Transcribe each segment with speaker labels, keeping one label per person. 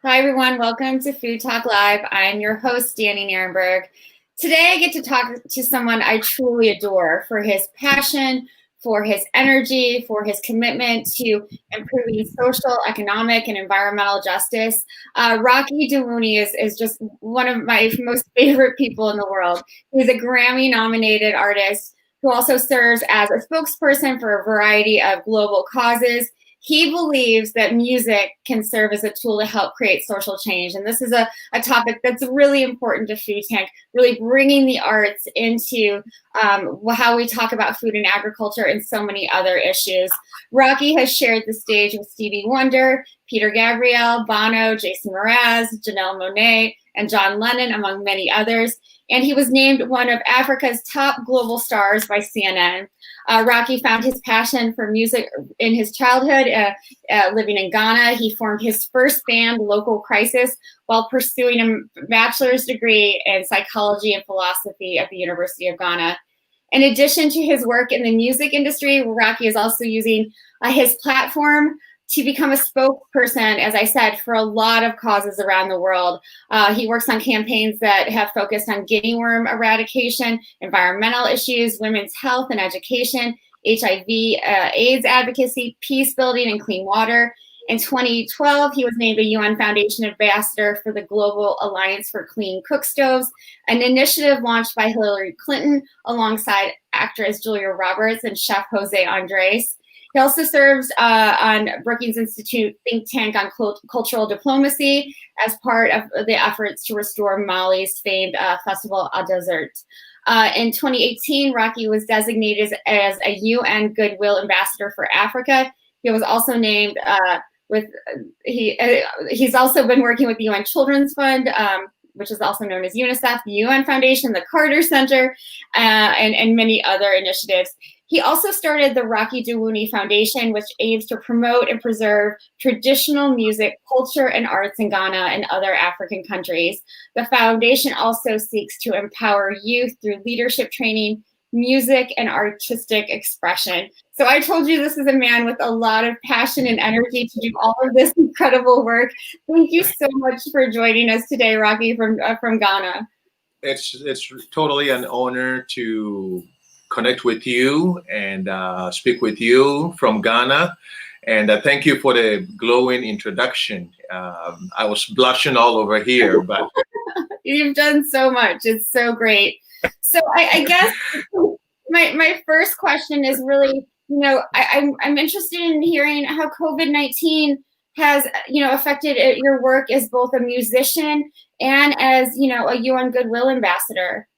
Speaker 1: Hi, everyone. Welcome to Food Talk Live. I'm your host, Danny Nierenberg. Today, I get to talk to someone I truly adore for his passion, for his energy, for his commitment to improving social, economic, and environmental justice. Rocky Dawuni is just one of my most favorite people in the world. He's a Grammy-nominated artist who also serves as a spokesperson for a variety of global causes. He believes that music can serve as a tool to help create social change. And this is a topic that's really important to Food Tank, really bringing the arts into how we talk about food and agriculture and so many other issues. Rocky has shared the stage with Stevie Wonder, Peter Gabriel, Bono, Jason Mraz, Janelle Monáe, and John Lennon, among many others. And he was named one of Africa's top global stars by CNN. Rocky found his passion for music in his childhood, living in Ghana. He formed his first band, Local Crisis, while pursuing a bachelor's degree in psychology and philosophy at the University of Ghana. In addition to his work in the music industry, Rocky is also using his platform to become a spokesperson, as I said, for a lot of causes around the world. He works on campaigns that have focused on guinea worm eradication, environmental issues, women's health and education, HIV, AIDS advocacy, peace building, and clean water. In 2012, he was named a UN Foundation Ambassador for the Global Alliance for Clean Cook Stoves, an initiative launched by Hillary Clinton alongside actress Julia Roberts and chef Jose Andres. He also serves on Brookings Institute think tank on cultural diplomacy as part of the efforts to restore Mali's famed festival Al Desert. In 2018, Rocky was designated as a UN Goodwill Ambassador for Africa. He was also named he's also been working with the UN Children's Fund, which is also known as UNICEF, the UN Foundation, the Carter Center, and many other initiatives. He also started the Rocky Dawuni Foundation, which aims to promote and preserve traditional music, culture, and arts in Ghana and other African countries. The foundation also seeks to empower youth through leadership training, music, and artistic expression. So I told you this is a man with a lot of passion and energy to do all of this incredible work. Thank you so much for joining us today, Rocky, from Ghana.
Speaker 2: It's totally an honor to connect with you and speak with you from Ghana. And thank you for the glowing introduction. I was blushing all over here, but
Speaker 1: you've done so much. It's so great. So I guess my first question is really, I'm interested in hearing how COVID-19 has, affected your work as both a musician and as, a UN Goodwill Ambassador.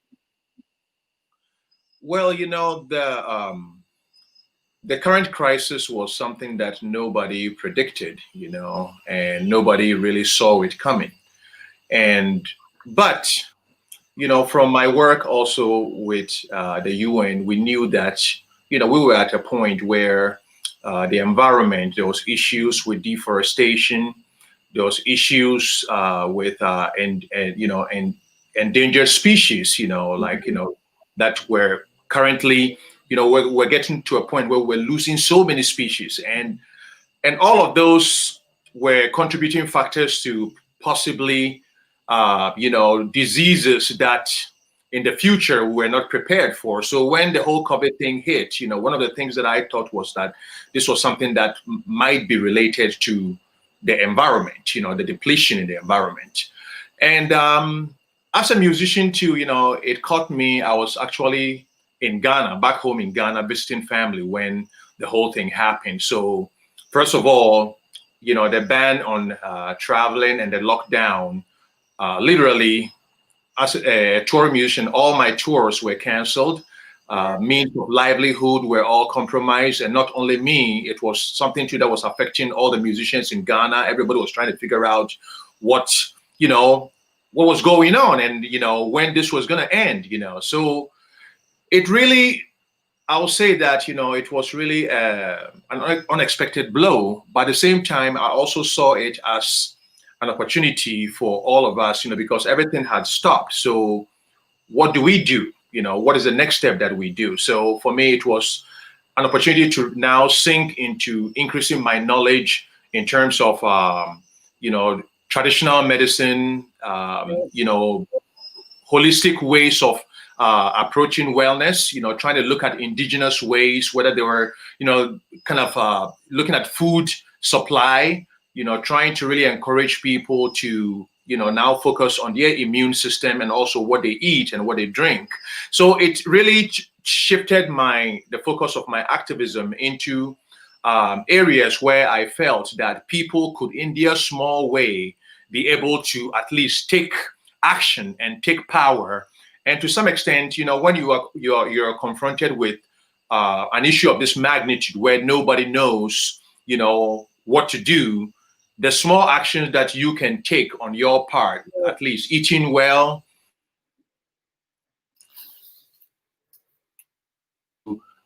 Speaker 2: Well, the current crisis was something that nobody predicted, and nobody really saw it coming. But from my work also with the UN, we knew that, we were at a point where the environment, there was issues with deforestation, there was issues with endangered species, that were currently, we're getting to a point where we're losing so many species, and all of those were contributing factors to possibly, diseases that in the future we're not prepared for. So when the whole COVID thing hit, one of the things that I thought was that this was something that might be related to the environment, the depletion in the environment. And as a musician too, it caught me. I was actually in Ghana, back home in Ghana, visiting family when the whole thing happened. So first of all, the ban on traveling and the lockdown, literally as a tour musician, all my tours were canceled. Means of livelihood were all compromised. And not only me, it was something too that was affecting all the musicians in Ghana. Everybody was trying to figure out what was going on and, when this was going to end, So it really, I will say that, it was really an unexpected blow. But at the same time, I also saw it as an opportunity for all of us, because everything had stopped. So what do we do? What is the next step that we do? So for me, it was an opportunity to now sink into increasing my knowledge in terms of, traditional medicine, holistic ways of approaching wellness, trying to look at indigenous ways, whether they were, kind of looking at food supply, trying to really encourage people to, now focus on their immune system and also what they eat and what they drink. So it really shifted the focus of my activism into areas where I felt that people could, in their small way, be able to at least take action and take power. And to some extent, when you're confronted with an issue of this magnitude where nobody knows, what to do, the small actions that you can take on your part, at least eating well,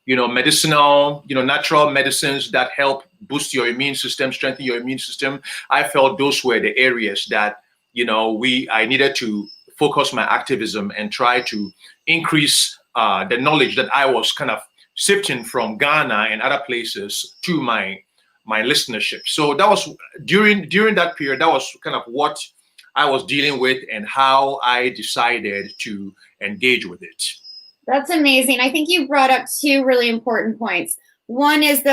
Speaker 2: medicinal, natural medicines that help boost your immune system, strengthen your immune system. I felt those were the areas that, I needed to focus my activism and try to increase the knowledge that I was kind of sifting from Ghana and other places to my listenership. So that was during that period, that was kind of what I was dealing with and how I decided to engage with it.
Speaker 1: That's amazing. I think you brought up two really important points. One is,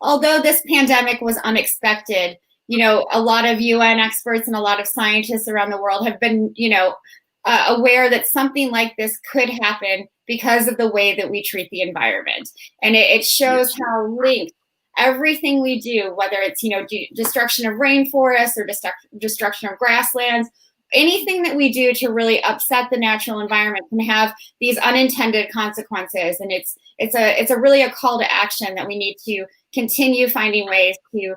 Speaker 1: although this pandemic was unexpected, a lot of UN experts and a lot of scientists around the world have been, aware that something like this could happen because of the way that we treat the environment. And it shows how linked everything we do, whether it's, destruction of rainforests or destruction of grasslands, anything that we do to really upset the natural environment can have these unintended consequences. And it's really a call to action that we need to continue finding ways to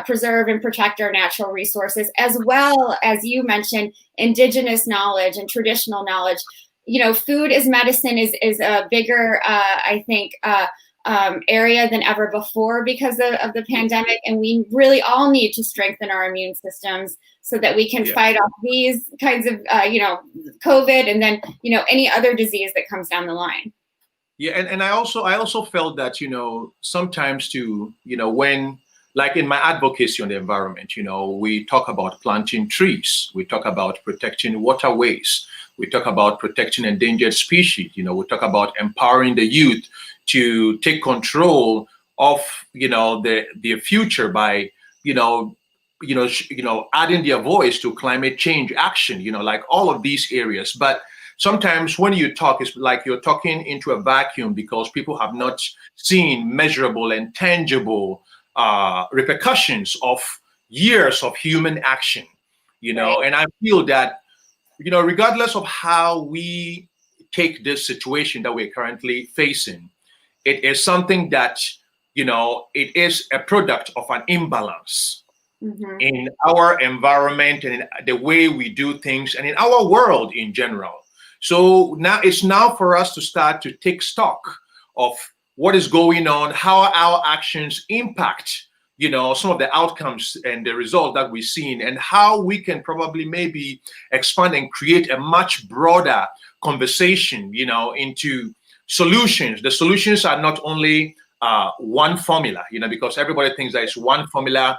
Speaker 1: preserve and protect our natural resources, as well as you mentioned, indigenous knowledge and traditional knowledge. Food as medicine is a bigger, I think, area than ever before because of the pandemic. And we really all need to strengthen our immune systems so that we can fight off these kinds of, COVID and then, any other disease that comes down the line.
Speaker 2: Yeah. And I also felt that, sometimes too, when, like in my advocacy on the environment, we talk about planting trees, we talk about protecting waterways, we talk about protecting endangered species, we talk about empowering the youth to take control of, their future by, adding their voice to climate change action, like all of these areas. But sometimes when you talk, it's like you're talking into a vacuum because people have not seen measurable and tangible repercussions of years of human action,
Speaker 1: Right.
Speaker 2: and I feel that, regardless of how we take this situation that we're currently facing, it is something that, it is a product of an imbalance in our environment and in the way we do things and in our world in general. So it's now for us to start to take stock of what is going on, how our actions impact, some of the outcomes and the result that we've seen, and how we can probably maybe expand and create a much broader conversation, into solutions. The solutions are not only one formula, because everybody thinks that it's one formula,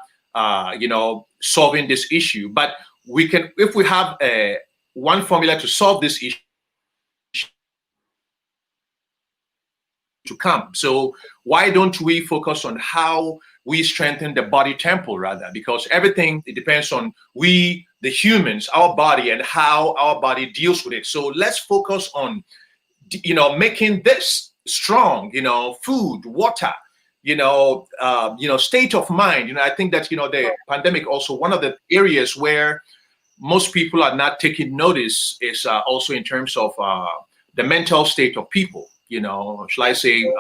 Speaker 2: solving this issue. But we can, if we have one formula to solve this issue, to come. So why don't we focus on how we strengthen the body temple rather? Because everything, it depends on we, the humans, our body, and how our body deals with it. So let's focus on, making this strong, food, water, state of mind. I think that, the pandemic also, one of the areas where most people are not taking notice is also in terms of the mental state of people. Shall I say,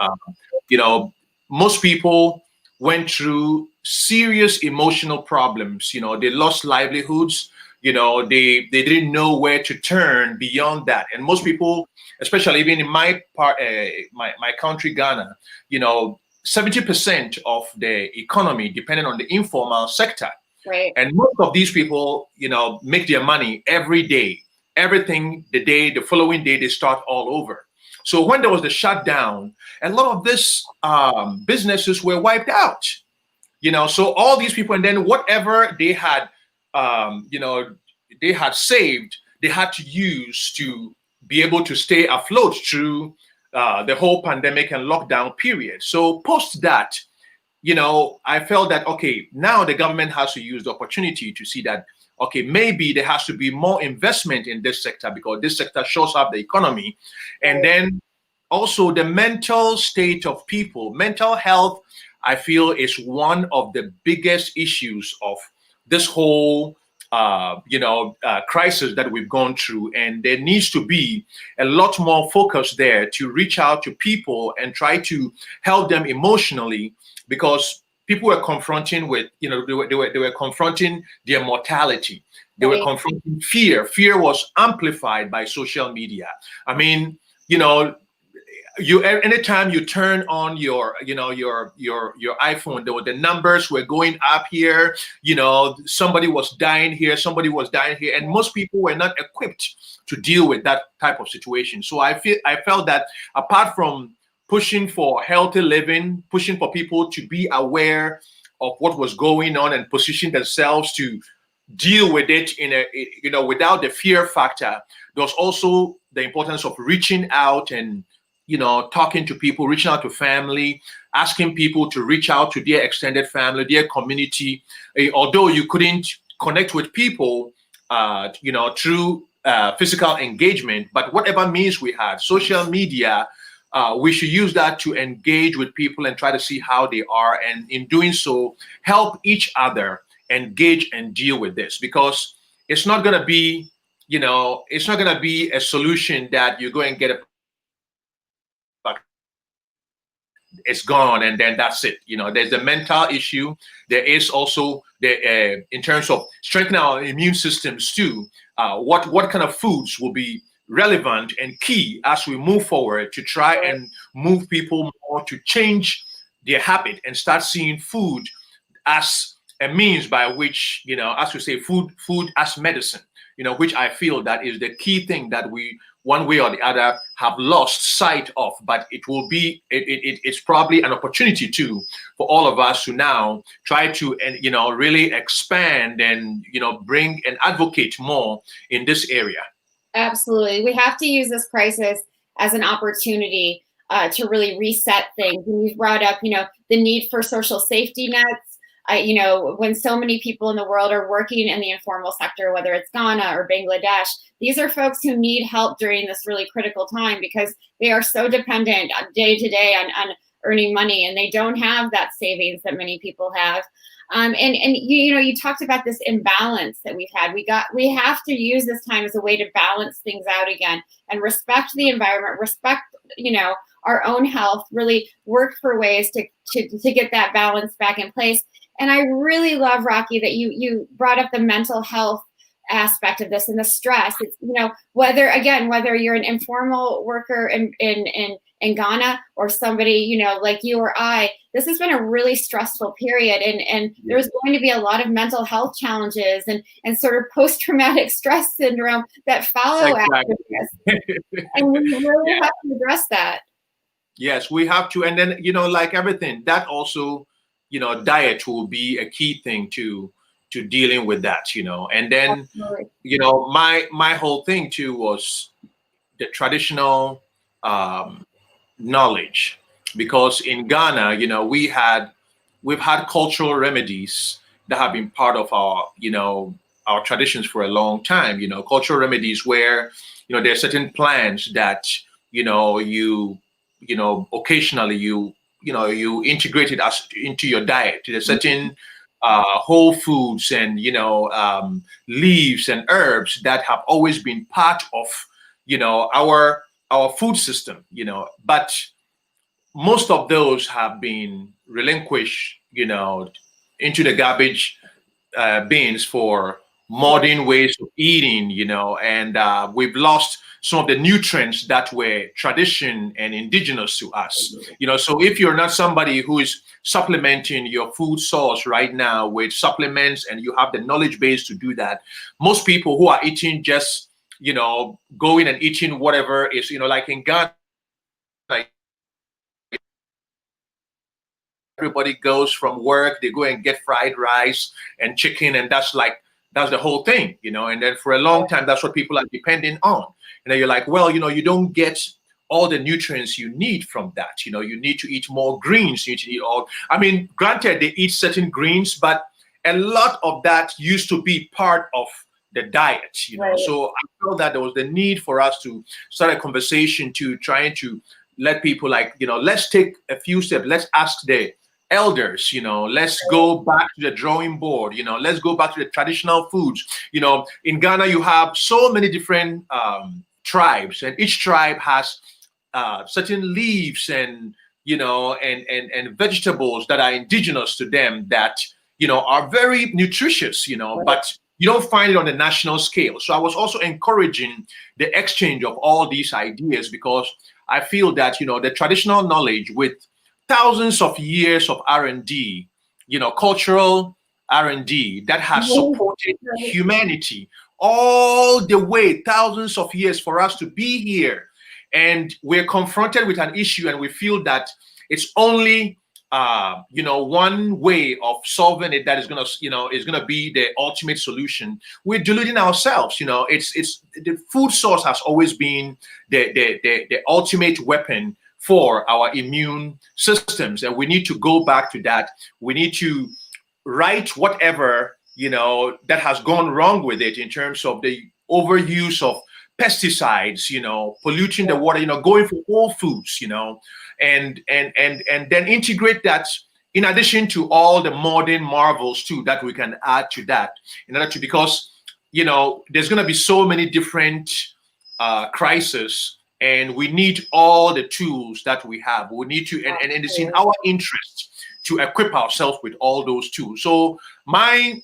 Speaker 2: most people went through serious emotional problems. They lost livelihoods. They didn't know where to turn beyond that. And most people, especially even in my part, my country, Ghana, 70% of the economy depended on the informal sector.
Speaker 1: Right.
Speaker 2: And most of these people, make their money every day. Everything, the following day, they start all over. So when there was the shutdown, a lot of these businesses were wiped out. So all these people, and then whatever they had you know, they had saved, they had to use to be able to stay afloat through the whole pandemic and lockdown period. So post that, you know, I felt that, okay, now the government has to use the opportunity to see that, okay, maybe there has to be more investment in this sector because this sector shows up the economy. And then also the mental state of people, mental health, I feel is one of the biggest issues of this whole crisis that we've gone through, and there needs to be a lot more focus there to reach out to people and try to help them emotionally, because people were confronting with, they were confronting their mortality. They were confronting fear. Fear was amplified by social media. I mean, anytime you turn on your iPhone, the numbers were going up here, somebody was dying here, and most people were not equipped to deal with that type of situation. So I felt that apart from pushing for healthy living, pushing for people to be aware of what was going on and position themselves to deal with it without the fear factor, there was also the importance of reaching out and talking to people, reaching out to family, asking people to reach out to their extended family, their community. Although you couldn't connect with people, through physical engagement, but whatever means we had, social media, we should use that to engage with people and try to see how they are, and in doing so, help each other engage and deal with this, because it's not going to be, it's not going to be a solution that you go and get a it's gone and then that's it. There's the mental issue. There is also the in terms of strengthening our immune systems too. What kind of foods will be relevant and key as we move forward to try and move people more to change their habit and start seeing food as a means by which, as we say, food as medicine, which I feel that is the key thing that we, one way or the other, have lost sight of. But it will be, it's probably an opportunity too for all of us to now try to, really expand and, bring and advocate more in this area.
Speaker 1: Absolutely. We have to use this crisis as an opportunity to really reset things. And we've brought up, the need for social safety nets. When so many people in the world are working in the informal sector, whether it's Ghana or Bangladesh, these are folks who need help during this really critical time because they are so dependent day to day on earning money, and they don't have that savings that many people have. And you talked about this imbalance that we've had. We have to use this time as a way to balance things out again and respect the environment, respect, our own health, really work for ways to get that balance back in place. And I really love, Rocky, that you brought up the mental health aspect of this and the stress. It's, whether you're an informal worker in Ghana or somebody, like you or I, this has been a really stressful period. And there's going to be a lot of mental health challenges and sort of post-traumatic stress syndrome that follow after this. And we really have to address that.
Speaker 2: Yes, we have to. And then, like everything, that also, diet will be a key thing to dealing with that, and then, my whole thing too was the traditional knowledge, because in Ghana, we've had cultural remedies that have been part of our traditions for a long time, cultural remedies where, there are certain plants that, occasionally you integrate it into your diet. There's certain whole foods and leaves and herbs that have always been part of our food system, but most of those have been relinquished into the garbage bins for modern ways of eating, and we've lost some of the nutrients that were tradition and indigenous to us. So if you're not somebody who is supplementing your food source right now with supplements and you have the knowledge base to do that, most people who are eating just, going and eating whatever is, like in Ghana, like everybody goes from work, they go and get fried rice and chicken, and that's like That's the whole thing, and then for a long time, that's what people are depending on. And then you're like, well, you don't get all the nutrients you need from that. You need to eat more greens. You need to eat I mean, granted, they eat certain greens, but a lot of that used to be part of the diet,
Speaker 1: Right.
Speaker 2: So I felt that there was the need for us to start a conversation to trying to let people let's take a few steps. Let's ask the elders, let's go back to the drawing board, let's go back to the traditional foods. In Ghana, you have so many different tribes, and each tribe has certain leaves and and vegetables that are indigenous to them that are very nutritious, but you don't find it on the national scale. So I was also encouraging the exchange of all these ideas, because I feel that the traditional knowledge with thousands of years of R&D, cultural R&D that has supported humanity all the way, thousands of years for us to be here. And we're confronted with an issue, and we feel that it's only one way of solving it that is gonna be the ultimate solution. We're deluding ourselves. It's the food source has always been the ultimate weapon for our immune systems, and we need to go back to that. We need to right whatever that has gone wrong with it in terms of the overuse of pesticides, polluting the water, going for whole foods, and then integrate that in addition to all the modern marvels too that we can add to that, in order to, because there's going to be so many different crises, and we need all the tools that we have. We need to, and it's in our interest to equip ourselves with all those tools. So my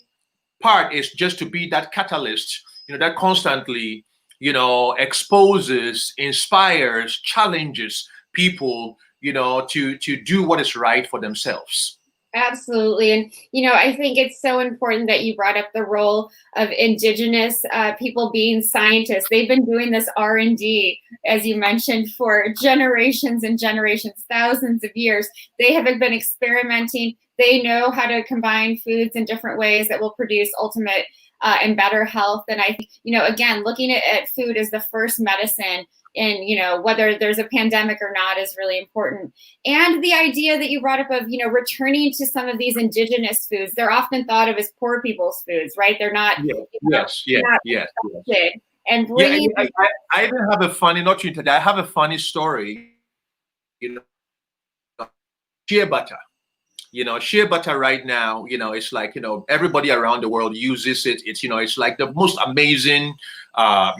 Speaker 2: part is just to be that catalyst, that constantly exposes, inspires, challenges people, to do what is right for themselves.
Speaker 1: Absolutely. And, I think it's so important that you brought up the role of Indigenous people being scientists. They've been doing this R&D, as you mentioned, for generations and generations, thousands of years. They have been experimenting. They know how to combine foods in different ways that will produce ultimate and better health. And I think, again, looking at food as the first medicine in, whether there's a pandemic or not is really important. And the idea that you brought up of,
Speaker 2: returning
Speaker 1: to some of these indigenous foods, they're often thought of as poor people's foods, right? They're not.
Speaker 2: Yes.
Speaker 1: And bringing.
Speaker 2: I even have a funny, not to interrupt, I have a funny story. Shea butter. Shea butter right now, it's like, everybody around the world uses it. It's, it's like the most amazing, for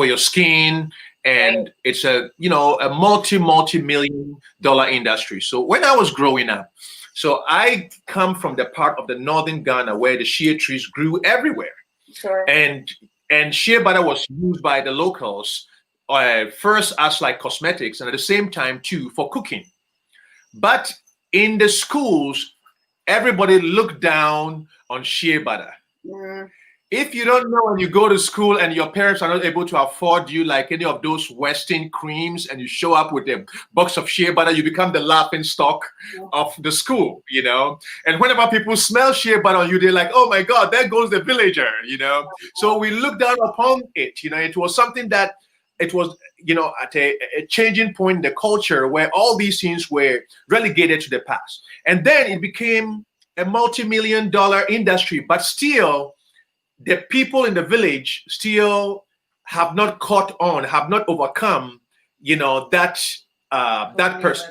Speaker 2: your skin. And it's a multi-million dollar industry. So when I was growing up, so I come from the part of the northern Ghana where the shea trees grew everywhere.
Speaker 1: Sure.
Speaker 2: And shea butter was used by the locals first as like cosmetics, and at the same time too for cooking. But in the schools, everybody looked down on shea butter.
Speaker 1: Mm.
Speaker 2: If you don't know, when you go to school and your parents are not able to afford you like any of those Western creams, and you show up with a box of shea butter, you become the laughing stock of the school, And whenever people smell shea butter on you, they're like, oh my God, there goes the villager, So we look down upon it, It was something that it was, at a changing point in the culture where all these things were relegated to the past. And then it became a multi-million dollar industry, but still the people in the village still have not caught on, have not overcome, that person,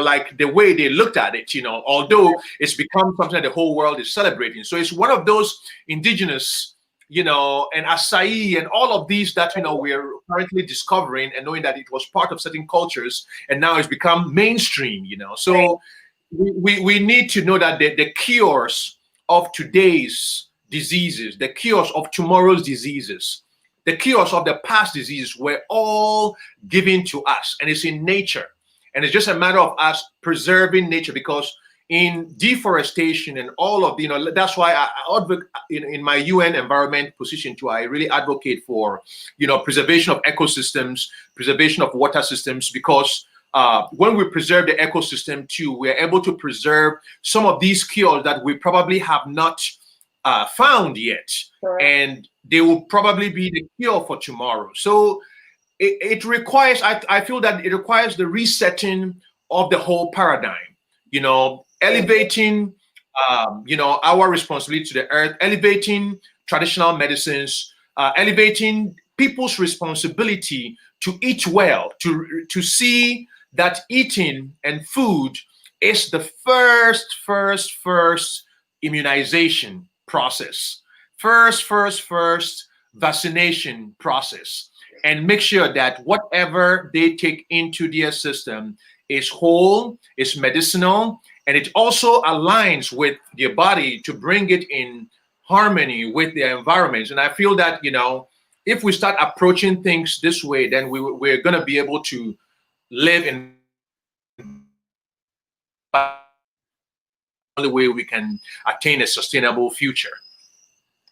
Speaker 2: like the way they looked at it, although it's become something that the whole world is celebrating. So it's one of those indigenous, and acai and all of these that, we're currently discovering and knowing that it was part of certain cultures and now it's become mainstream, So we need to know that the cures of today's diseases, the cures of tomorrow's diseases, the cures of the past diseases were all given to us, and it's in nature. And it's just a matter of us preserving nature, because in deforestation and all of, that's why I in my UN environment position too, I really advocate for, preservation of ecosystems, preservation of water systems, because when we preserve the ecosystem too, we're able to preserve some of these cures that we probably have not found yet.
Speaker 1: Sure.
Speaker 2: And they will probably be the cure for tomorrow. So it requires, I feel that it requires the resetting of the whole paradigm, elevating, our responsibility to the earth, elevating traditional medicines, elevating people's responsibility to eat well, to see that eating and food is the first immunization process, first vaccination process, and make sure that whatever they take into their system is whole, is medicinal, and it also aligns with their body to bring it in harmony with their environments. And I feel that, if we start approaching things this way, then we're going to be able to live in the only way we can attain a sustainable future.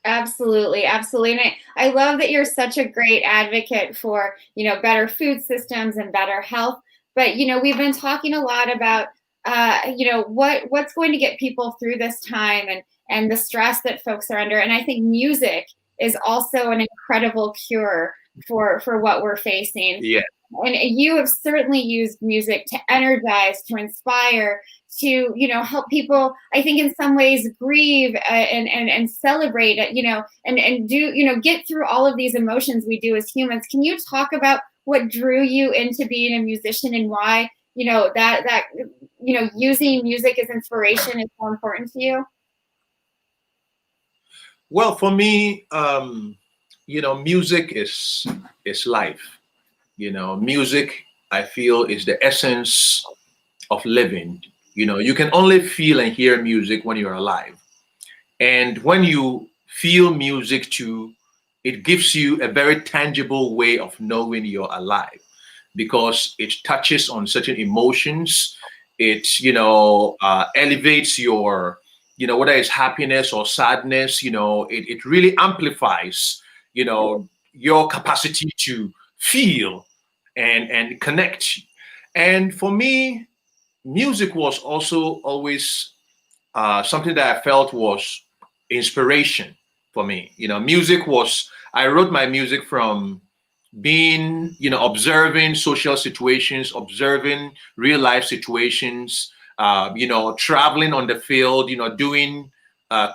Speaker 1: Absolutely. Absolutely. And I love that you're such a great advocate for, better food systems and better health. But, we've been talking a lot about, what's going to get people through this time and the stress that folks are under. And I think music is also an incredible cure for what we're facing.
Speaker 2: Yeah.
Speaker 1: And you have certainly used music to energize, to inspire, to, help people, I think in some ways grieve and celebrate, and do, get through all of these emotions we do as humans. Can you talk about what drew you into being a musician and why, that using music as inspiration is so important to you?
Speaker 2: Well, for me, music is life. Music, I feel, is the essence of living. You can only feel and hear music when you're alive. And when you feel music too, it gives you a very tangible way of knowing you're alive, because it touches on certain emotions. It, elevates your, whether it's happiness or sadness, it really amplifies, your capacity to feel and connect. And for me, music was also always something that I felt was inspiration for me. I wrote my music from being, observing social situations, observing real life situations, traveling on the field, doing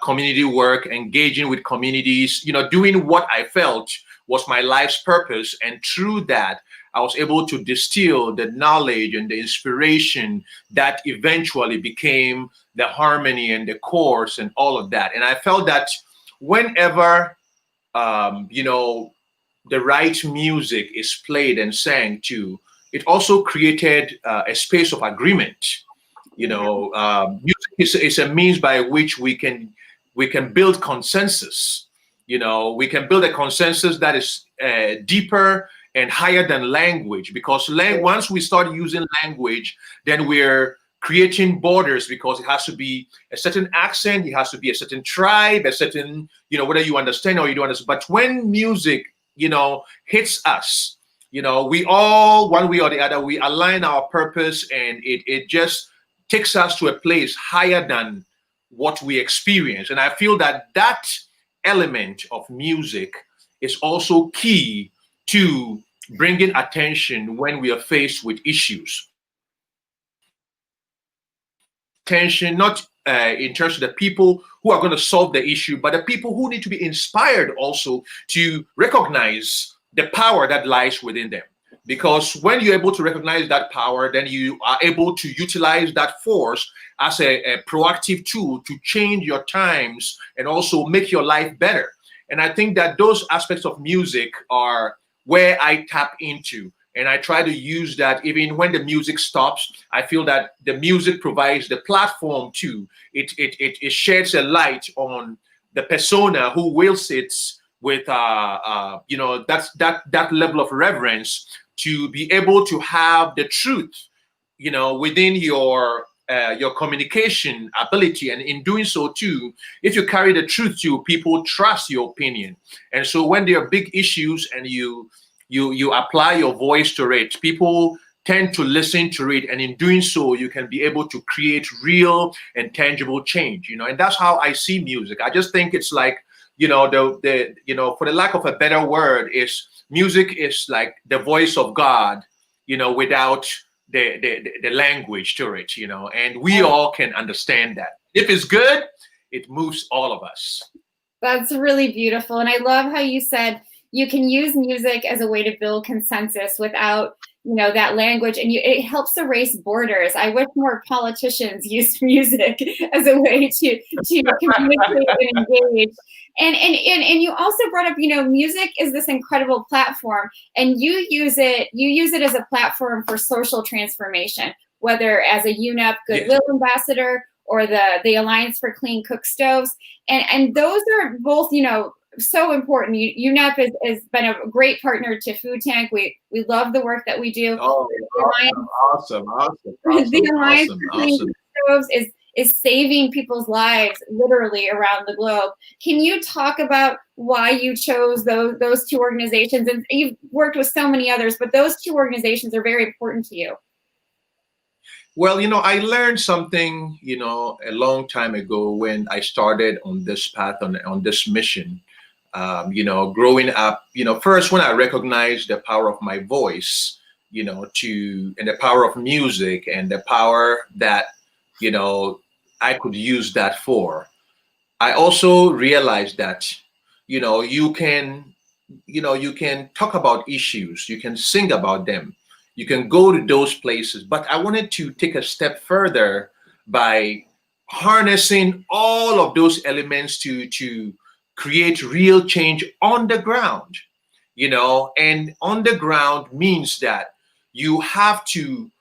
Speaker 2: community work, engaging with communities, doing what I felt was my life's purpose. And through that, I was able to distill the knowledge and the inspiration that eventually became the harmony and the chorus and all of that. And I felt that whenever, the right music is played and sang to, it also created a space of agreement. Music is a means by which we can build consensus. We can build a consensus that is deeper and higher than language, because once we start using language, then we're creating borders, because it has to be a certain accent, it has to be a certain tribe, a certain, whether you understand or you don't understand. But when music, hits us, we all, one way or the other, we align our purpose, and it just takes us to a place higher than what we experience. And I feel that that element of music is also key to bringing attention when we are faced with issues. Attention, not in terms of the people who are going to solve the issue, but the people who need to be inspired also to recognize the power that lies within them. Because when you're able to recognize that power, then you are able to utilize that force as a proactive tool to change your times and also make your life better. And I think that those aspects of music are where I tap into. And I try to use that even when the music stops. I feel that the music provides the platform too. It sheds a light on the persona who wields it with that level of reverence to be able to have the truth, within your communication ability. And in doing so too, if you carry the truth to people, trust your opinion. And so when there are big issues and you apply your voice to it, people tend to listen to it, and in doing so, you can be able to create real and tangible change. And that's how I see music. I just think it's like, for the lack of a better word, is music is like the voice of God, without the language to it, and we all can understand that. If it's good, it moves all of us.
Speaker 1: That's really beautiful. And I love how you said you can use music as a way to build consensus without, that language, and it helps erase borders. I wish more politicians used music as a way to communicate and engage. And you also brought up, music is this incredible platform, and you use it as a platform for social transformation, whether as a UNEP Goodwill ambassador or the Alliance for Clean Cook Stoves. And those are both, so important. UNEP has been a great partner to Food Tank. We love the work that we do.
Speaker 2: Oh, awesome.
Speaker 1: The Alliance for Clean Cook Stoves is saving people's lives literally around the globe. Can you talk about why you chose those two organizations? And you've worked with so many others, but those two organizations are very important to you.
Speaker 2: Well, I learned something, a long time ago when I started on this path, on this mission. Growing up, first when I recognized the power of my voice, and the power of music and the power that, I could use that for. I also realized that, you can talk about issues, you can sing about them, you can go to those places. But I wanted to take a step further by harnessing all of those elements to create real change on the ground, and on the ground means that you have to,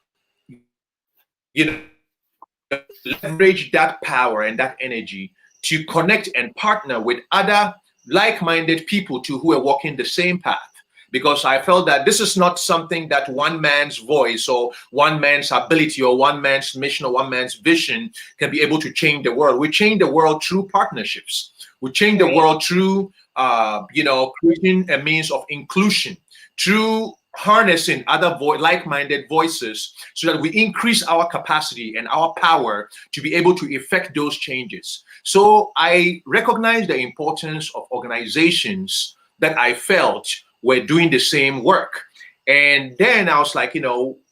Speaker 2: leverage that power and that energy to connect and partner with other like-minded people who are walking the same path. Because I felt that this is not something that one man's voice or one man's ability or one man's mission or one man's vision can be able to change the world. We change the world through partnerships. We change the world through, creating a means of inclusion, through harnessing other like-minded voices, so that we increase our capacity and our power to be able to effect those changes. So I recognize the importance of organizations that I felt were doing the same work. And then I was like,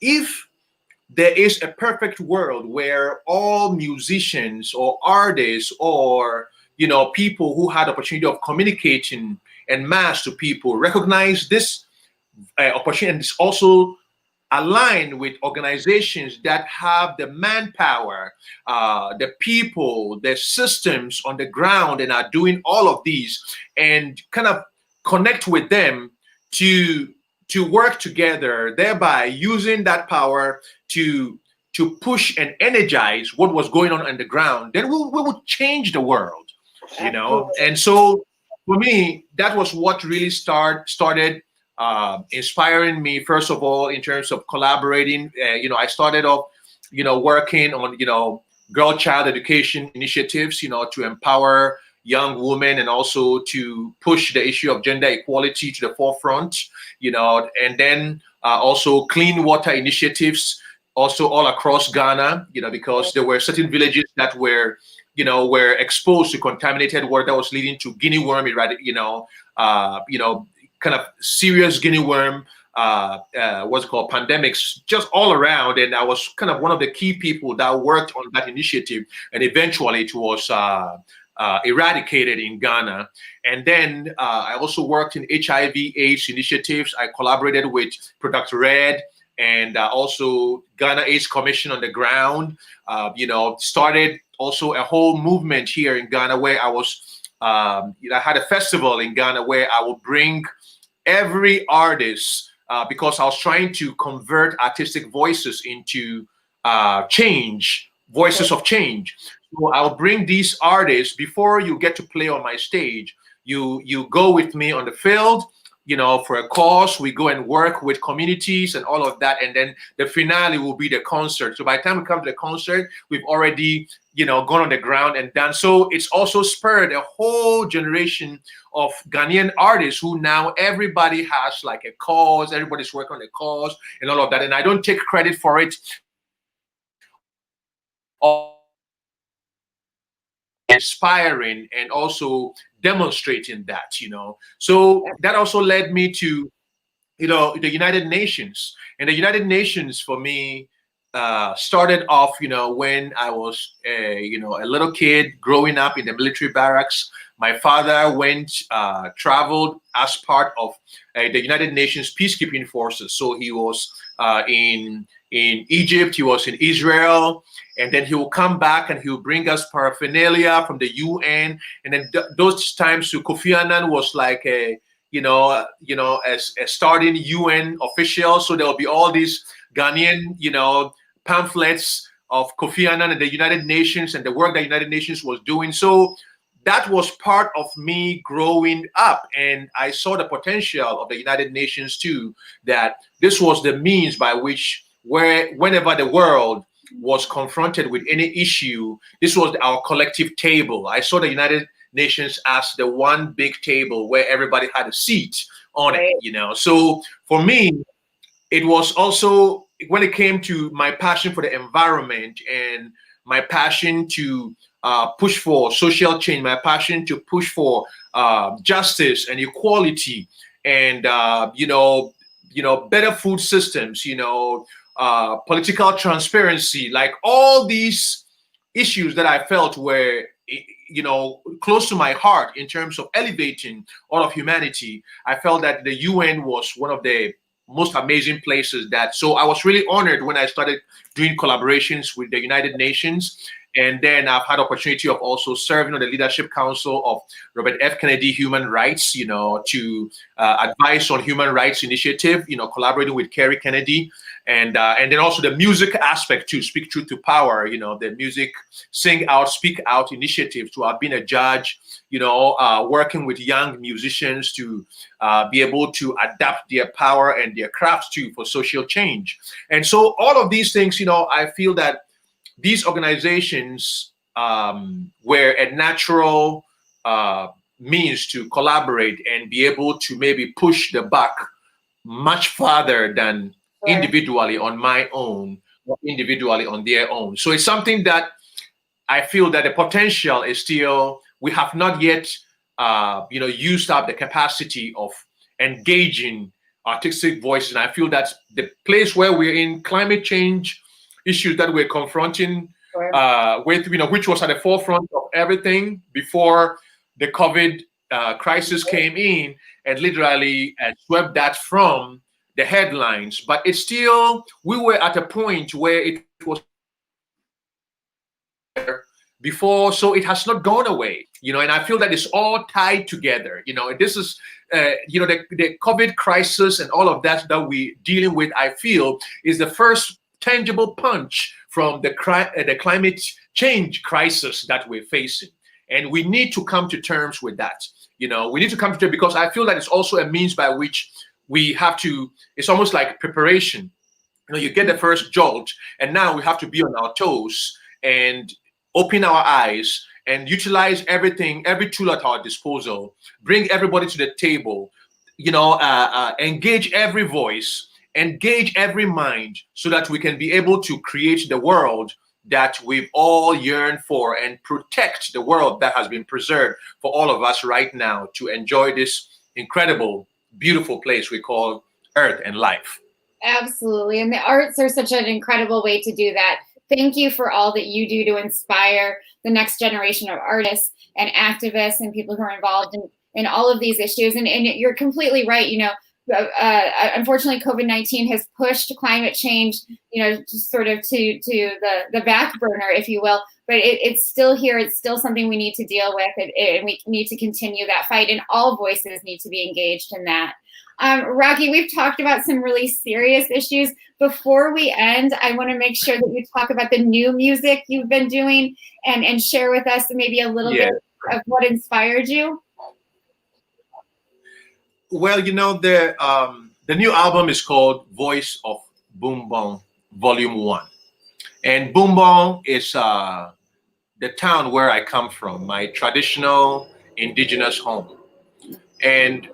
Speaker 2: if there is a perfect world where all musicians or artists or people who had opportunity of communicating en masse to people recognize this opportunity, and it's also aligned with organizations that have the manpower, the people, the systems on the ground, and are doing all of these, and kind of connect with them to work together, thereby using that power to push and energize what was going on the ground, then we will change the world, And so for me, that was what really started inspiring me, first of all, in terms of collaborating. I started off, working on, girl child education initiatives, to empower young women and also to push the issue of gender equality to the forefront, and then also clean water initiatives also all across Ghana, because there were certain villages that were exposed to contaminated water that was leading to guinea worm, kind of serious guinea worm, what's called pandemics just all around. And I was kind of one of the key people that worked on that initiative, and eventually it was eradicated in Ghana. And then I also worked in HIV/AIDS initiatives. I collaborated with Product Red and also Ghana AIDS Commission on the ground. Started also a whole movement here in Ghana where I was, I had a festival in Ghana where I would bring every artist, because I was trying to convert artistic voices into change, voices of change. So I'll bring these artists. Before you get to play on my stage, you go with me on the field. for a cause. We go and work with communities and all of that. And then the finale will be the concert. So by the time we come to the concert, we've already, gone on the ground and done. So it's also spurred a whole generation of Ghanaian artists who now everybody has like a cause, everybody's working on a cause and all of that. And I don't take credit for it. Inspiring and also demonstrating that, So that also led me to, the United Nations. And the United Nations for me started off, when I was, a little kid growing up in the military barracks. My father traveled as part of the United Nations peacekeeping forces. So he was in Egypt, he was in Israel, and then he will come back and he will bring us paraphernalia from the UN. And then those times, Kofi Annan was like a starting UN official. So there will be all these Ghanaian, pamphlets of Kofi Annan and the United Nations and the work that the United Nations was doing. So that was part of me growing up, and I saw the potential of the United Nations too, that this was the means by which whenever the world was confronted with any issue, this was our collective table. I saw the United Nations as the one big table where everybody had a seat on it, So for me, it was also when it came to my passion for the environment and my passion to push for social change, my passion to push for justice and equality and, better food systems, political transparency, like all these issues that I felt were, close to my heart in terms of elevating all of humanity. I felt that the UN was one of the most amazing places so I was really honored when I started doing collaborations with the United Nations. And then I've had opportunity of also serving on the Leadership Council of Robert F. Kennedy Human Rights, to advise on human rights initiative, collaborating with Kerry Kennedy. And then also the music aspect to Speak Truth to Power, the music Sing Out, Speak Out initiative, to have been a judge, working with young musicians to be able to adapt their power and their crafts too for social change. And so all of these things, I feel that these organizations were a natural means to collaborate and be able to maybe push the buck much farther than individually on my own or individually on their own. So it's something that I feel that the potential is still, we have not yet, used up the capacity of engaging artistic voices. And I feel that's the place where we're in climate change issues that we're confronting with, which was at the forefront of everything before the COVID crisis came in and literally swept that from the headlines. But it's still, we were at a point where it was before, so it has not gone away, and I feel that it's all tied together. This is, the COVID crisis and all of that we're dealing with, I feel, is the first tangible punch from the climate change crisis that we're facing. And we need to come to terms with that. We need to come to terms, because I feel that it's also a means by which we have to, it's almost like preparation. You get the first jolt, and now we have to be on our toes and open our eyes and utilize everything, every tool at our disposal, bring everybody to the table, engage every voice, engage every mind, so that we can be able to create the world that we've all yearned for and protect the world that has been preserved for all of us right now to enjoy this incredible, beautiful place we call Earth and life.
Speaker 1: Absolutely. And the arts are such an incredible way to do that. Thank you for all that you do to inspire the next generation of artists and activists and people who are involved in all of these issues. And you're completely right. Unfortunately, COVID-19 has pushed climate change, just sort of to the back burner, if you will. But it's still here. It's still something we need to deal with, and we need to continue that fight. And all voices need to be engaged in that. Rocky, we've talked about some really serious issues. Before we end, I want to make sure that you talk about the new music you've been doing and share with us maybe a little bit of what inspired you.
Speaker 2: Well, the new album is called Voice of Boom Bong Volume 1. And Boom Bong is the town where I come from, my traditional indigenous home. And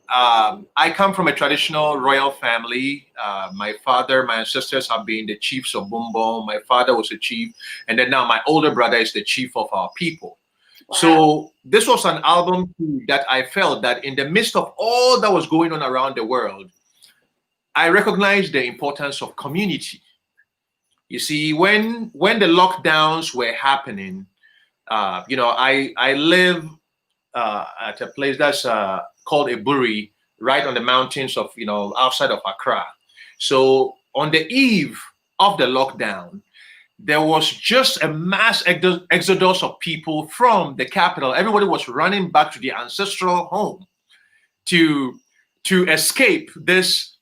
Speaker 2: I come from a traditional royal family. My father, my ancestors have been the chiefs of Bumbong. My father was a chief, and then now my older brother is the chief of our people.
Speaker 1: Wow.
Speaker 2: So this was an album that I felt that in the midst of all that was going on around the world, I recognized the importance of community. You see, when the lockdowns were happening, I live at a place that's called Eburi, right on the mountains of, outside of Accra. So on the eve of the lockdown, there was just a mass exodus of people from the capital. Everybody was running back to their ancestral home to escape this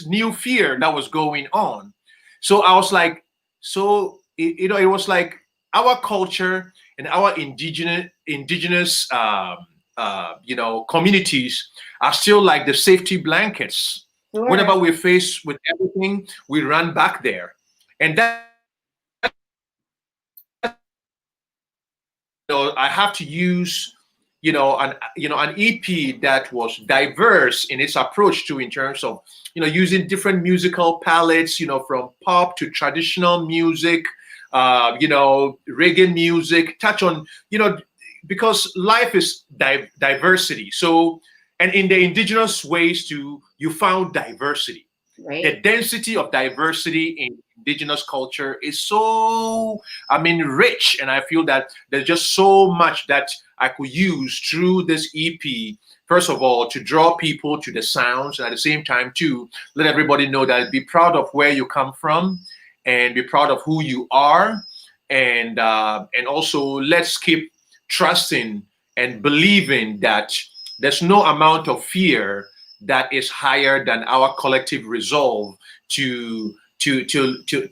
Speaker 2: new fear that was going on. So I was like, it was like our culture and our indigenous communities are still like the safety blankets.
Speaker 1: Sure.
Speaker 2: Whenever we're faced with everything, we run back there, and that I have to use an EP that was diverse in its approach to, in terms of using different musical palettes, from pop to traditional music, reggae music, touch on because life is diversity. So, and in the indigenous ways too, you found diversity.
Speaker 1: Right.
Speaker 2: The density of diversity in indigenous culture is so, rich. And I feel that there's just so much that I could use through this EP. First of all, to draw people to the sounds, and at the same time, to let everybody know that be proud of where you come from and be proud of who you are. And also, let's keep trusting and believing that there's no amount of fear that is higher than our collective resolve to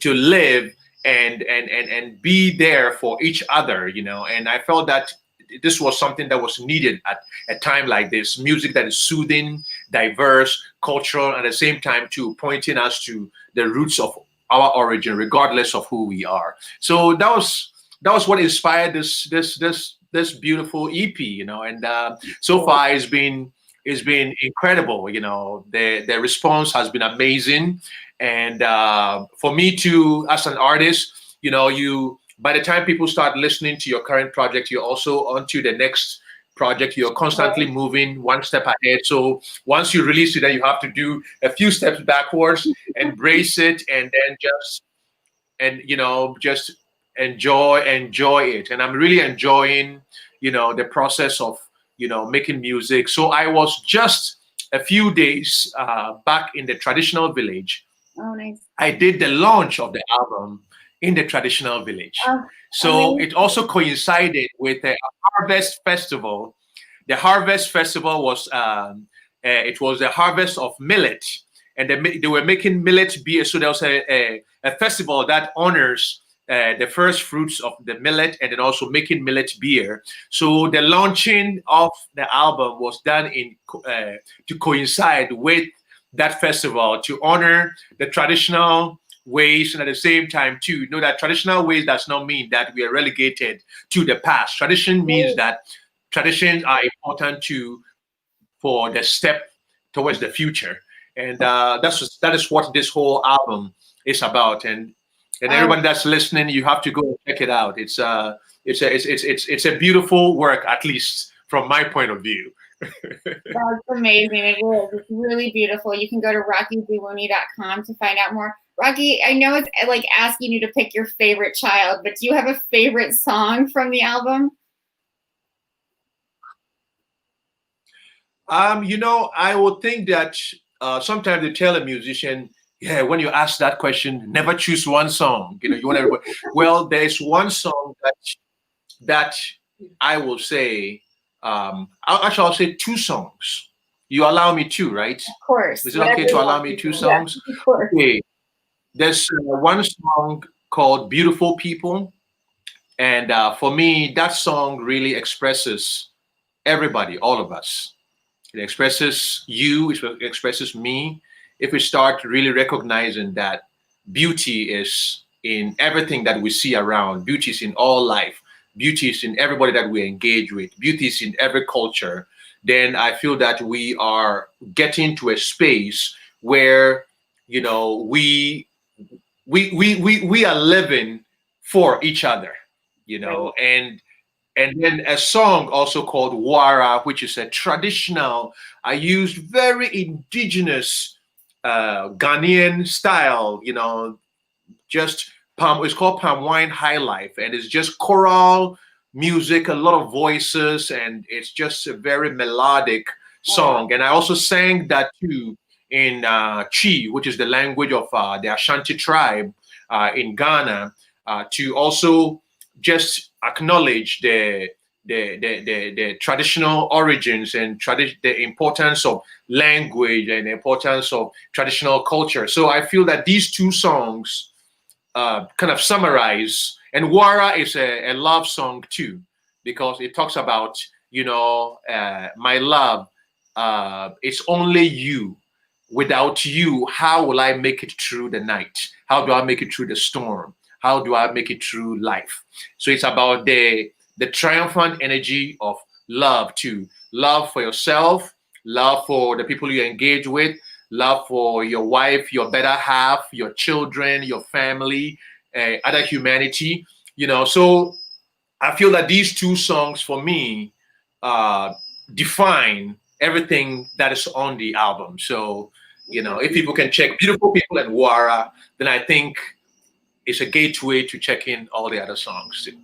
Speaker 2: live and be there for each other, And I felt that this was something that was needed at a time like this. Music that is soothing, diverse, cultural, and at the same time too pointing us to the roots of our origin, regardless of who we are. So that was what inspired this beautiful EP, And so far it's been incredible. The response has been amazing, and for me too, as an artist, by the time people start listening to your current project, you're also onto the next project. You're constantly moving one step ahead. So once you release it, then you have to do a few steps backwards, embrace it, and then just enjoy it. And I'm really enjoying the process of making music. So I was just a few days back in the traditional village.
Speaker 1: Oh, nice.
Speaker 2: I did the launch of the album in the traditional village. So it also coincided with a harvest festival. The harvest festival was it was the harvest of millet, and they were making millet beer. So there was a festival that honors the first fruits of the millet, and then also making millet beer. So the launching of the album was done to coincide with that festival, to honor the traditional ways, and at the same time too know that traditional ways does not mean that we are relegated to the past. Tradition means that traditions are important for the step towards the future, and that is what this whole album is about. And everyone that's listening, you have to go and check it out. It's a beautiful work, at least from my point of view.
Speaker 1: That's amazing. It is. It's really beautiful. You can go to rockydawuni.com to find out more. Rocky, I know it's like asking you to pick your favorite child, but do you have a favorite song from the album?
Speaker 2: I would think that sometimes they tell a musician, yeah, when you ask that question, never choose one song. You want everybody. Well, there's one song that I will say. I'll say two songs. You allow me two, right?
Speaker 1: Of course.
Speaker 2: Is it okay to allow me two songs?
Speaker 1: Yeah, of course.
Speaker 2: Okay. There's one song called "Beautiful People," and for me, that song really expresses everybody, all of us. it expresses you, it expresses me. If we start really recognizing that beauty is in everything that we see around, beauty is in all life, beauty is in everybody that we engage with, beauty is in every culture, then I feel that we are getting to a space where, you know, we are living for each other, you know. And then a song also called Wara, which is a traditional, I used very indigenous Ghanaian style, you know, just palm, it's called palm wine high life, and it's just choral music, a lot of voices, and it's just a very melodic song. And I also sang that too in Chi, which is the language of the Ashanti tribe in Ghana, to also just acknowledge the traditional origins and the importance of language and the importance of traditional culture. So I feel that these two songs kind of summarize, and Wara is a love song too, because it talks about, you know, my love, it's only you. Without you, how will I make it through the night? How do I make it through the storm? How do I make it through life? So it's about the triumphant energy of love too. Love for yourself, love for the people you engage with, love for your wife, your better half, your children, your family, other humanity. You know, so I feel that these two songs for me define everything that is on the album. So, you know, if people can check Beautiful People and Wara, then I think it's a gateway to check in all the other songs too.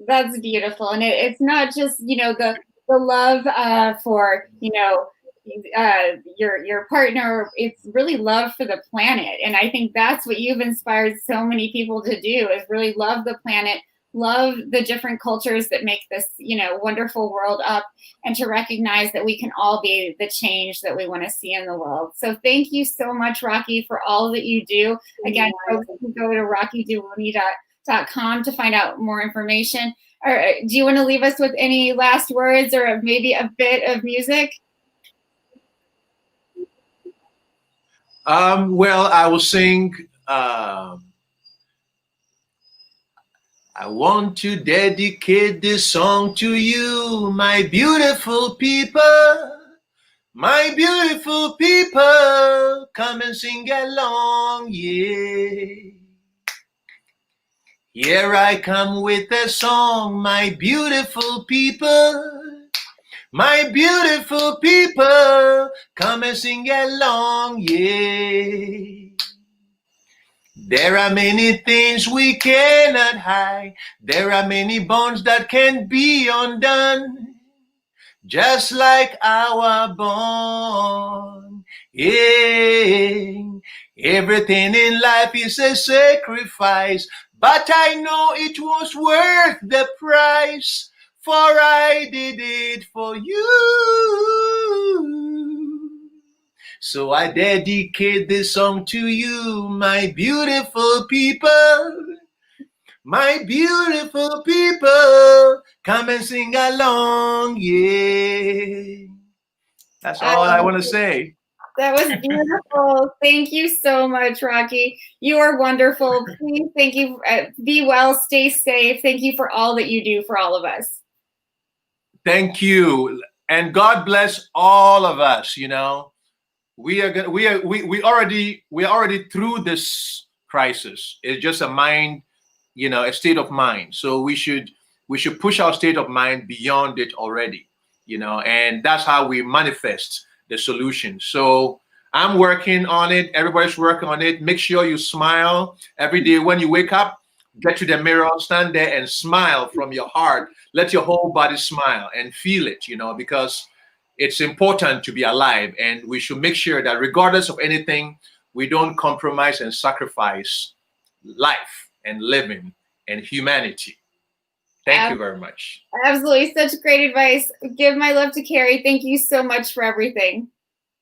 Speaker 1: That's beautiful. And it's not just, you know, the love for, you know, your partner. It's really love for the planet. And I think that's what you've inspired so many people to do, is really love the planet, love the different cultures that make this, you know, wonderful world up, and to recognize that we can all be the change that we want to see in the world. So thank you so much, Rocky, for all that you do. Again, folks can go to rockydawuni.com to find out more information. Or do you want to leave us with any last words or maybe a bit of music?
Speaker 2: Well, I will sing. I want to dedicate this song to you, my beautiful people. My beautiful people, come and sing along, yeah. Here I come with a song, my beautiful people. My beautiful people, come and sing along, yeah. There are many things we cannot hide. There are many bonds that can't be undone. Just like our bond. Yeah. Everything in life is a sacrifice, but I know it was worth the price, for I did it for you. So I dedicate this song to you, my beautiful people. My beautiful people, come and sing along, yeah. That's all I want to say.
Speaker 1: That was beautiful. Thank you so much, Rocky. You are wonderful. Please, thank you. Be well, stay safe. Thank you for all that you do for all of us.
Speaker 2: Thank you, and God bless all of us. You know, we already through this crisis. It's just a mind, you know, a state of mind. So we should push our state of mind beyond it already, you know, and that's how we manifest the solution. So I'm working on it. Everybody's working on it. Make sure you smile every day when you wake up. Get to the mirror, stand there and smile from your heart. Let your whole body smile and feel it, you know, because it's important to be alive, and we should make sure that regardless of anything, we don't compromise and sacrifice life and living and humanity. Thank you very much.
Speaker 1: Absolutely. Such great advice. Give my love to Carrie. Thank you so much for everything.